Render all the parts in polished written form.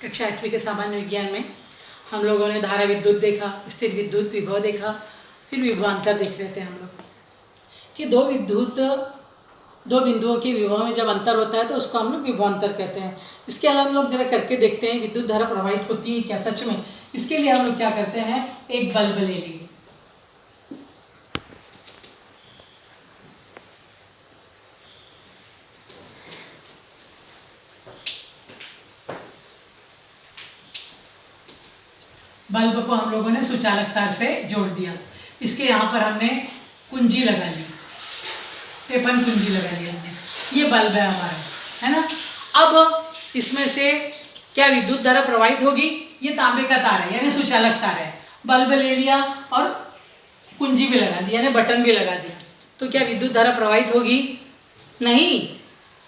कक्षा 8वीं के सामान्य विज्ञान में हम लोगों ने धारा विद्युत देखा, स्थिर विद्युत, विभव देखा, फिर विभवांतर देख रहे थे हम लोग कि दो बिंदुओं के विभव में जब अंतर होता है तो उसको हम लोग विभवांतर कहते हैं। इसके अलावा हम लोग जरा करके देखते हैं विद्युत धारा प्रवाहित होती है क्या सच में। इसके लिए हम लोग क्या करते हैं, एक बल्ब ले लिए। बल्ब को हम लोगों ने सुचालक तार से जोड़ दिया। इसके यहाँ पर हमने कुंजी लगा ली, टेपन कुंजी लगा ली हमने। ये बल्ब है हमारा, है ना। अब इसमें से क्या विद्युत धारा प्रवाहित होगी, ये तांबे का तार है यानी सुचालक तार है। बल्ब ले लिया और कुंजी भी लगा दी यानी बटन भी लगा दिया, तो क्या विद्युत धारा प्रवाहित होगी? नहीं।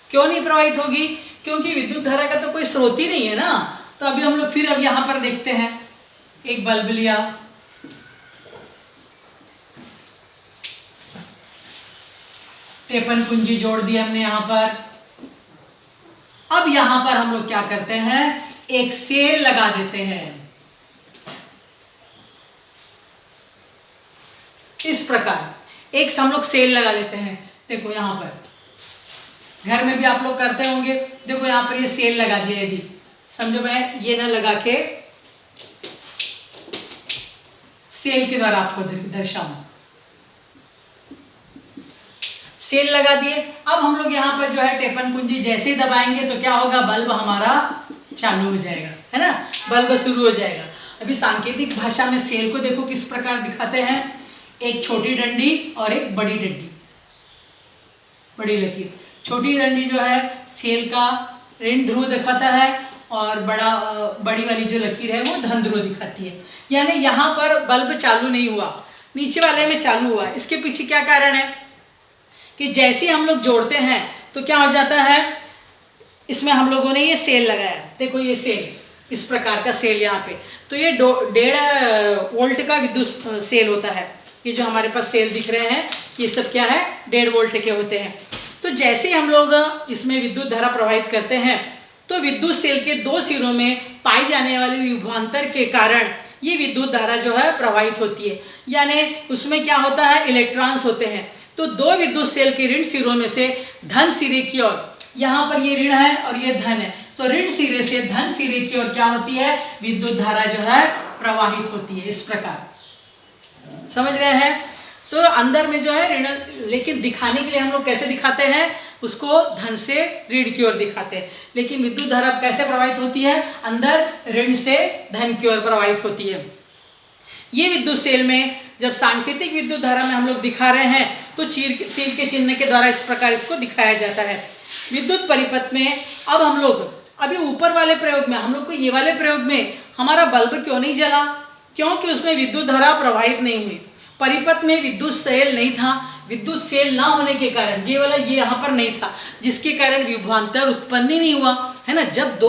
क्यों नहीं प्रवाहित होगी? क्योंकि विद्युत धारा का तो कोई स्रोत ही नहीं है ना। तो अभी हम लोग फिर अब यहाँ पर देखते हैं, एक बल्ब लिया, टेपन कुंजी जोड़ दी हमने यहाँ पर। अब यहाँ पर हम लोग क्या करते हैं, एक सेल लगा देते हैं इस प्रकार। एक हम लोग सेल लगा देते हैं। देखो यहाँ पर घर में भी आप लोग करते होंगे। देखो यहाँ पर ये सेल लगा दिया। यदि समझो मैं ये ना लगा के सेल के द्वारा आपको दर्शाऊं, सेल लगा दिए। अब हम लोग यहाँ पर जो है टेपन कुंजी जैसे ही दबाएंगे तो क्या होगा, बल्ब हमारा चालू हो जाएगा, है ना, बल्ब शुरू हो जाएगा। अभी सांकेतिक भाषा में सेल को देखो किस प्रकार दिखाते हैं, एक छोटी डंडी और एक बड़ी डंडी, बड़ी लकीर। छोटी डंडी जो है सेल का ऋण ध्रुव दिखाता है और बड़ी वाली जो लकीर है वो धन ध्रुव दिखाती है। यानी यहाँ पर बल्ब चालू नहीं हुआ, नीचे वाले में चालू हुआ। इसके पीछे क्या कारण है कि जैसे हम लोग जोड़ते हैं तो क्या हो जाता है, इसमें हम लोगों ने ये सेल लगाया। देखो ये सेल, इस प्रकार का सेल यहाँ पे, तो ये 1.5 वोल्ट का विद्युत सेल होता है। ये जो हमारे पास सेल दिख रहे हैं ये सब क्या है, 1.5 वोल्ट के होते हैं। तो जैसे हम लोग इसमें विद्युत धारा प्रवाहित करते हैं तो विद्युत सेल के 2 सिरों में पाई जाने वाले विभवांतर के कारण ये विद्युत धारा जो है प्रवाहित होती है। यानी उसमें क्या होता है, इलेक्ट्रॉन्स होते हैं। तो 2 विद्युत सेल के ऋण सिरों में से धन सिरे की ओर, यहाँ पर ये ऋण है और ये धन है, तो ऋण सिरे से धन सिरे की ओर क्या होती है, विद्युत धारा जो है प्रवाहित होती है। इस प्रकार समझ रहे हैं। तो अंदर में जो है ऋण, लेकिन दिखाने के लिए हम लोग कैसे दिखाते हैं, उसको धन से ऋण की ओर दिखाते हैं। लेकिन विद्युत धारा कैसे प्रवाहित होती है, अंदर ऋण से धन की ओर प्रवाहित होती है। ये विद्युत सेल में जब सांकेतिक विद्युत धारा में हम लोग दिखा रहे हैं तो तीर के चिन्ह के द्वारा इस प्रकार इसको दिखाया जाता है। विद्युत परिपथ में अब हम लोग अभी ऊपर वाले प्रयोग में हम लोग को ये वाले प्रयोग में हमारा बल्ब क्यों नहीं जला, क्योंकि उसमें विद्युत धारा प्रवाहित नहीं हुई। परिपथ में विद्युत सेल नहीं था, विद्युत सेल ना होने के कारण ये वाला ये यहाँ पर नहीं था, जिसके कारण विभवांतर उत्पन्न ही नहीं हुआ, है ना। जब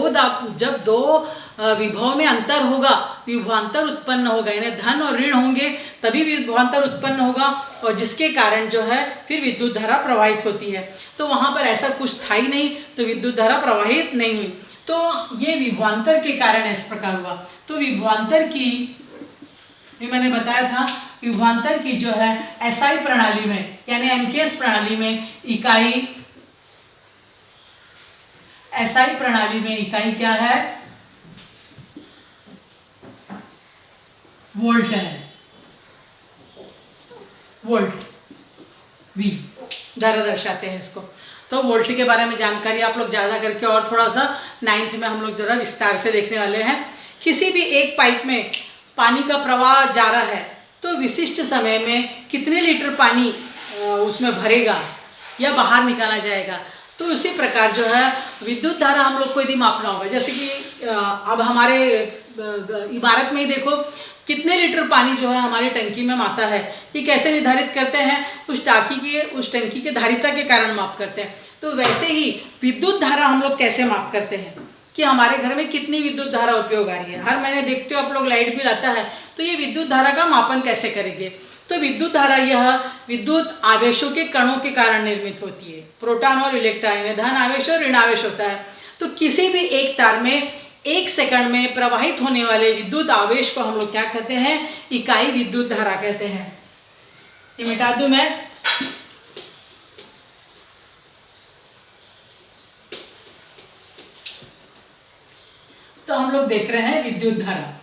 दो विभव में अंतर होगा विभवांतर उत्पन्न होगा, यानी धन और ऋण होंगे तभी विभवांतर उत्पन्न होगा, और जिसके कारण जो है फिर विद्युत धारा प्रवाहित होती है। तो वहाँ पर ऐसा कुछ था ही नहीं, तो विद्युत धारा प्रवाहित नहीं हुई। तो ये विभवांतर के कारण इस प्रकार हुआ। तो विभवांतर की, मैंने बताया था, विभवांतर की जो है एसआई प्रणाली में यानी एमकेएस प्रणाली में इकाई, एसआई प्रणाली में इकाई क्या है, वोल्ट है, वोल्ट वी द्वारा दर्शाते हैं इसको। तो वोल्ट के बारे में जानकारी आप लोग ज़्यादा करके और थोड़ा सा 9th में हम लोग जरा विस्तार से देखने वाले हैं। किसी भी एक पाइप में पानी का प्रवाह जा रहा है तो विशिष्ट समय में कितने लीटर पानी उसमें भरेगा या बाहर निकाला जाएगा। तो उसी प्रकार जो है विद्युत धारा हम लोग को यदि मापना होगा, जैसे कि अब हमारे इमारत में ही देखो कितने लीटर पानी जो है हमारी टंकी में आता है, ये कैसे निर्धारित करते हैं, उस टंकी के धारिता के कारण माप करते हैं। तो वैसे ही विद्युत धारा हम लोग कैसे माप करते हैं कि हमारे घर में कितनी विद्युत धारा उपयोग आ रही है। हर महीने देखते हो आप लोग लाइट बिल आता है, तो ये विद्युत धारा का मापन कैसे करेंगे। तो विद्युत धारा यह विद्युत आवेशों के कणों के कारण निर्मित होती है। प्रोटॉन और इलेक्ट्रॉन में धन आवेश और ऋण आवेश होता है। तो किसी भी एक तार में 1 सेकंड में प्रवाहित होने वाले विद्युत आवेश को हम लोग क्या कहते हैं? इकाई विद्युत धारा कहते हैं। ये मिटा दूं मैं। तो हम लोग देख रहे हैं विद्युत धारा।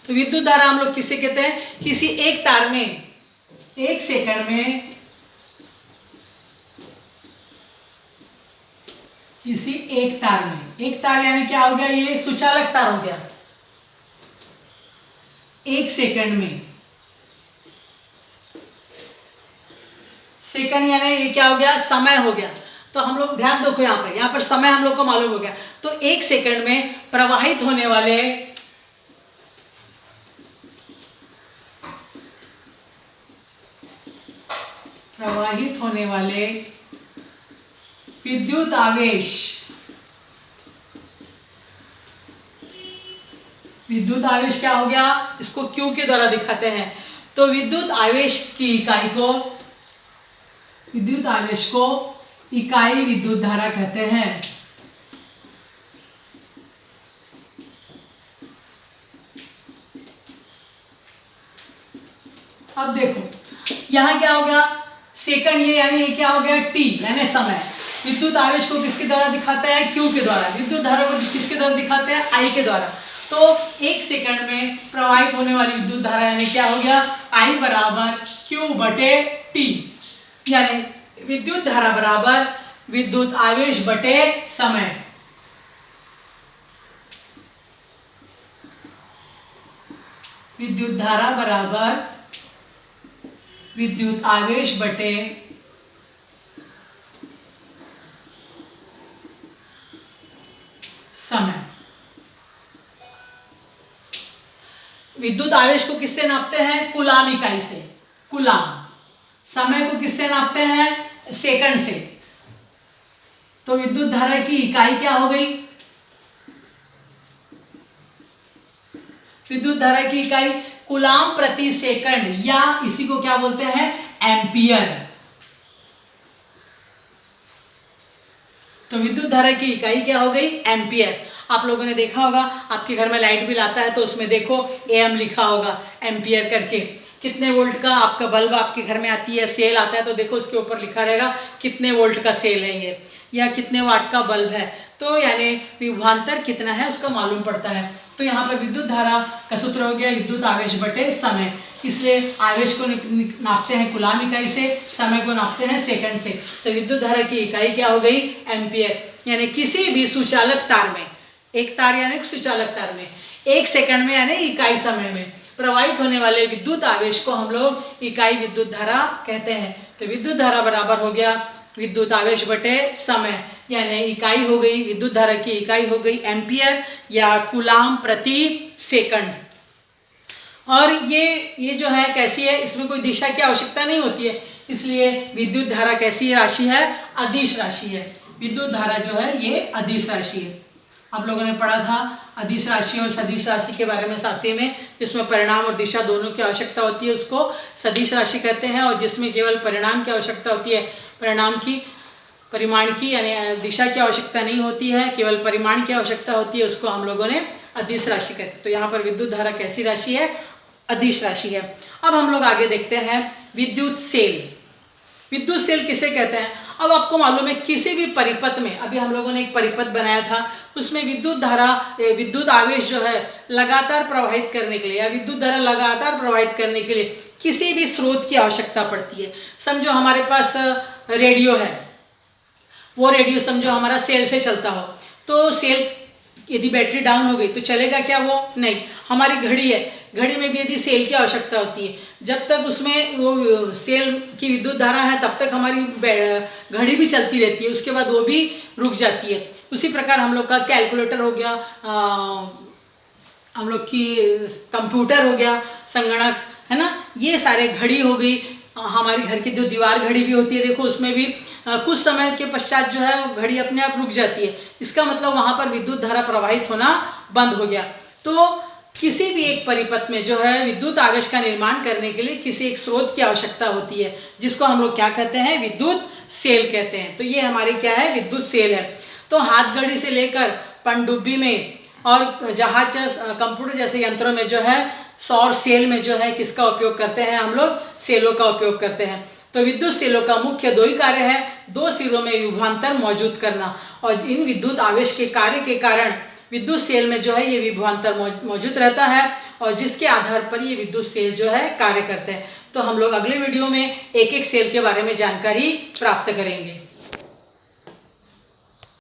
तो विद्युत धारा हम लोग किसे कहते हैं? किसी एक तार में 1 सेकंड में किसी एक तार में, एक तार यानी क्या हो गया? ये सुचालक तार हो गया। 1 सेकंड में, सेकंड यानी ये क्या हो गया? समय हो गया। तो हम लोग ध्यान दो, यहाँ पर समय हम लोग को मालूम हो गया। तो 1 सेकंड में प्रवाहित होने वाले विद्युत आवेश, विद्युत आवेश क्या हो गया? इसको Q के द्वारा दिखाते हैं। तो विद्युत आवेश की इकाई को, विद्युत आवेश को इकाई विद्युत धारा कहते हैं। अब देखो यहां क्या हो गया? सेकंड, ये यानी ये क्या हो गया? T यानी समय। विद्युत आवेश को किसके द्वारा दिखाते हैं? Q के द्वारा। विद्युत धारा को किसके द्वारा दिखाते हैं? I के द्वारा। तो 1 सेकंड में प्रवाहित होने वाली विद्युत धारा यानी क्या हो गया? I बराबर Q बटे T, यानी विद्युत धारा बराबर विद्युत आवेश बटे समय। विद्युत धारा बराबर विद्युत आवेश बटे समय। विद्युत आवेश को किससे नापते हैं? कूलाम इकाई से, कूलाम। समय को किससे नापते हैं? सेकंड से। तो विद्युत धारा की इकाई क्या हो गई? विद्युत धारा की इकाई कूलाम प्रति सेकंड, या इसी को क्या बोलते हैं? एम्पियर। तो विद्युत धारा की इकाई क्या हो गई? एम्पियर। आप लोगों ने देखा होगा, आपके घर में लाइट बिल आता है तो उसमें देखो एम लिखा होगा, एम्पियर करके। कितने वोल्ट का आपका बल्ब आपके घर में आती है, सेल आता है, तो देखो उसके ऊपर लिखा रहेगा कितने वोल्ट का सेल है ये, या कितने वाट का बल्ब है। तो यानी विभवांतर कितना है उसका मालूम पड़ता है। तो यहाँ पर विद्युत धारा का सूत्र हो गया विद्युत आवेश बटे समय। इसलिए आवेश को नापते हैं कूलाम इकाई से, समय को नापते हैं सेकंड से। तो विद्युत धारा की इकाई क्या हो गई? एम्पियर। यानी किसी भी सुचालक तार में, एक तार यानी सुचालक तार में 1 सेकंड में यानी इकाई समय में प्रवाहित होने वाले विद्युत आवेश को हम लोग इकाई विद्युत धारा कहते हैं। तो विद्युत धारा बराबर हो गया विद्युत आवेश बटे समय, यानी इकाई हो गई, विद्युत धारा की इकाई हो गई एम्पियर या कूलाम प्रति सेकंड। और ये जो है कैसी है? इसमें कोई दिशा की आवश्यकता नहीं होती है, इसलिए विद्युत धारा कैसी राशि है? अदिश राशि है। विद्युत धारा जो है ये अदिश राशि है। आप लोगों ने पढ़ा था अदिश राशि और सदिश राशि के बारे में 7वीं में, जिसमें परिणाम और दिशा दोनों की आवश्यकता होती है उसको सदिश राशि कहते हैं, और जिसमें केवल परिणाम की आवश्यकता होती है, परिणाम की, परिमाण की यानी दिशा की आवश्यकता नहीं होती है, केवल परिमाण की आवश्यकता होती है, उसको हम लोगों ने अदिश राशि कहते हैं। तो यहाँ पर विद्युत धारा कैसी राशि है? अदिश राशि है। अब हम लोग आगे देखते हैं विद्युत सेल। विद्युत सेल किसे कहते हैं? अब आपको मालूम है किसी भी परिपथ में, अभी हम लोगों ने एक परिपथ बनाया था, उसमें विद्युत धारा, विद्युत आवेश जो है लगातार प्रवाहित करने के लिए, या विद्युत धारा लगातार प्रवाहित करने के लिए किसी भी स्रोत की आवश्यकता पड़ती है। समझो हमारे पास रेडियो है, वो रेडियो समझो हमारा सेल से चलता हो, तो सेल यदि बैटरी डाउन हो गई तो चलेगा क्या? वो नहीं। हमारी घड़ी है, घड़ी में भी यदि सेल की आवश्यकता होती है, जब तक उसमें वो सेल की विद्युत धारा है तब तक हमारी घड़ी भी चलती रहती है, उसके बाद वो भी रुक जाती है। उसी प्रकार हम लोग का कैलकुलेटर हो गया, हम लोग की कंप्यूटर हो गया, संगणक है ना, ये सारे घड़ी हो गई। हमारी घर की जो दीवार घड़ी भी होती है, देखो उसमें भी कुछ समय के पश्चात जो है वो घड़ी अपने आप रुक जाती है। इसका मतलब वहाँ पर विद्युत धारा प्रवाहित होना बंद हो गया। तो किसी भी एक परिपथ में जो है विद्युत आवेश का निर्माण करने के लिए किसी एक स्रोत की आवश्यकता होती है, जिसको हम लोग क्या कहते हैं? विद्युत सेल कहते हैं। तो ये हमारी क्या है, विद्युत सेल है। तो हाथ घड़ी से लेकर पनडुब्बी में और जहाज कंप्यूटर जैसे यंत्रों में जो है सौर सेल में जो है किसका उपयोग करते हैं, हम लोग सेलों का उपयोग करते हैं। तो विद्युत सेलों का मुख्य दो ही कार्य है, दो सिरों में विभवांतर मौजूद करना, और इन विद्युत आवेश के कार्य के कारण विद्युत सेल में जो है ये विभवांतर मौजूद रहता है, और जिसके आधार पर ये विद्युत सेल जो है कार्य करते हैं। तो हम लोग अगले वीडियो में एक एक सेल के बारे में जानकारी प्राप्त करेंगे।